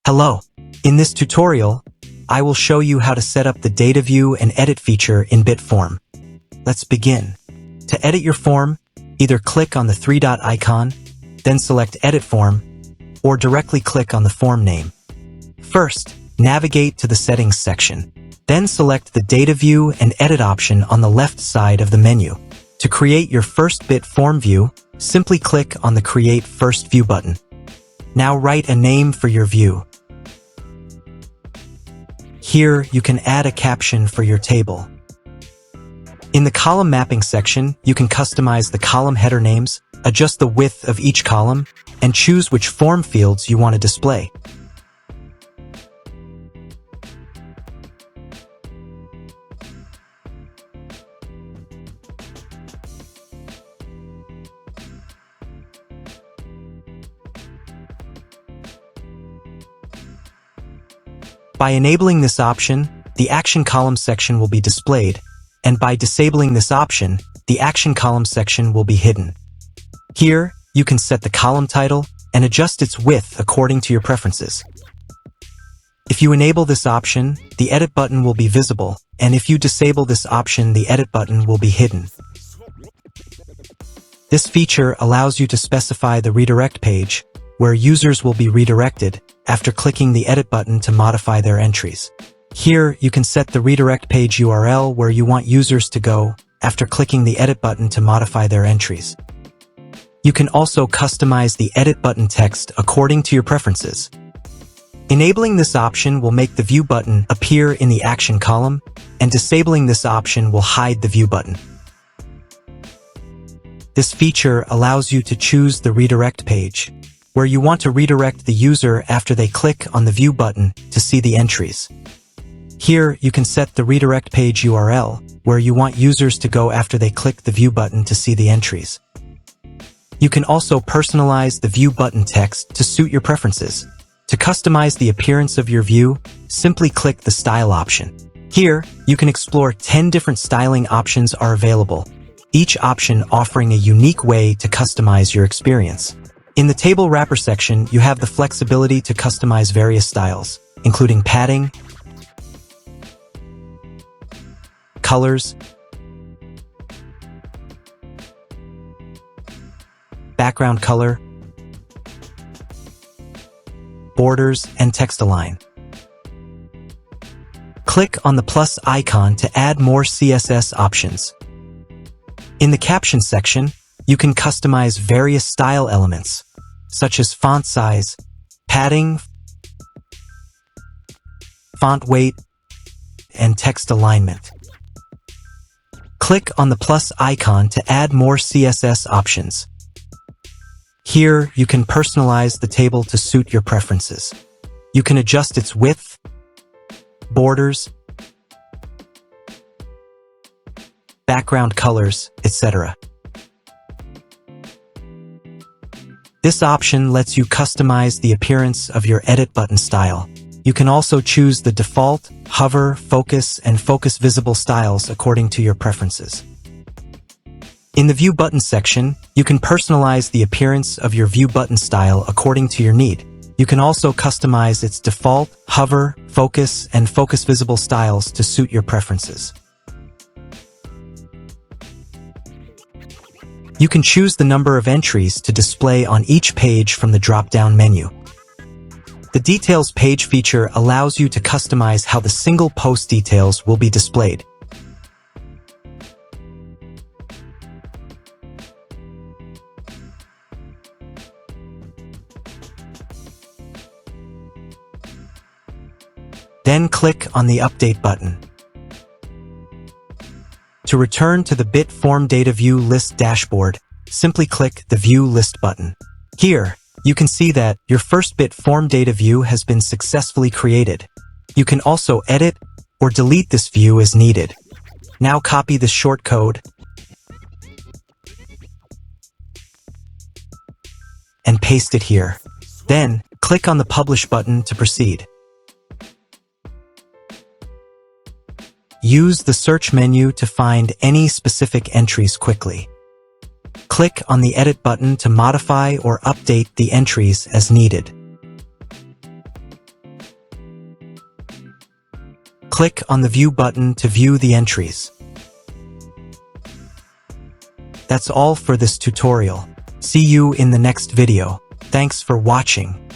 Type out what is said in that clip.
Hello. In this tutorial, I will show you how to set up the data view and edit feature in Bitform. Let's begin. To edit your form, either click on the three-dot icon, then select Edit Form, or directly click on the form name. First, navigate to the Settings section. Then select the Data View and Edit option on the left side of the menu. To create your first Bitform view, simply click on the Create First View button. Now write a name for your view. Here, you can add a caption for your table. In the column mapping section, you can customize the column header names, adjust the width of each column, and choose which form fields you want to display. By enabling this option, the Action Column section will be displayed, and by disabling this option, the Action Column section will be hidden. Here, you can set the column title and adjust its width according to your preferences. If you enable this option, the Edit button will be visible, and if you disable this option, the Edit button will be hidden. This feature allows you to specify the redirect page, where users will be redirected after clicking the Edit button to modify their entries. Here, you can set the redirect page URL where you want users to go after clicking the Edit button to modify their entries. You can also customize the Edit button text according to your preferences. Enabling this option will make the View button appear in the Action column, and disabling this option will hide the View button. This feature allows you to choose the redirect page, where you want to redirect the user after they click on the View button to see the entries. Here, you can set the redirect page URL, where you want users to go after they click the View button to see the entries. You can also personalize the View button text to suit your preferences. To customize the appearance of your view, simply click the Style option. Here, you can explore 10 different styling options are available, each option offering a unique way to customize your experience. In the Table Wrapper section, you have the flexibility to customize various styles, including padding, colors, background color, borders, and text align. Click on the plus icon to add more CSS options. In the Caption section, you can customize various style elements, such as font size, padding, font weight, and text alignment. Click on the plus icon to add more CSS options. Here, you can personalize the table to suit your preferences. You can adjust its width, borders, background colors, etc. This option lets you customize the appearance of your Edit button style. You can also choose the default, hover, focus, and focus visible styles according to your preferences. In the View button section, you can personalize the appearance of your View button style according to your need. You can also customize its default, hover, focus, and focus visible styles to suit your preferences. You can choose the number of entries to display on each page from the drop-down menu. The Details page feature allows you to customize how the single post details will be displayed. Then click on the Update button. To return to the Bitform Data View List dashboard, simply click the View List button. Here, you can see that your first Bitform data view has been successfully created. You can also edit or delete this view as needed. Now copy the shortcode and paste it here. Then, click on the Publish button to proceed. Use the search menu to find any specific entries quickly. Click on the Edit button to modify or update the entries as needed. Click on the View button to view the entries. That's all for this tutorial. See you in the next video. Thanks for watching.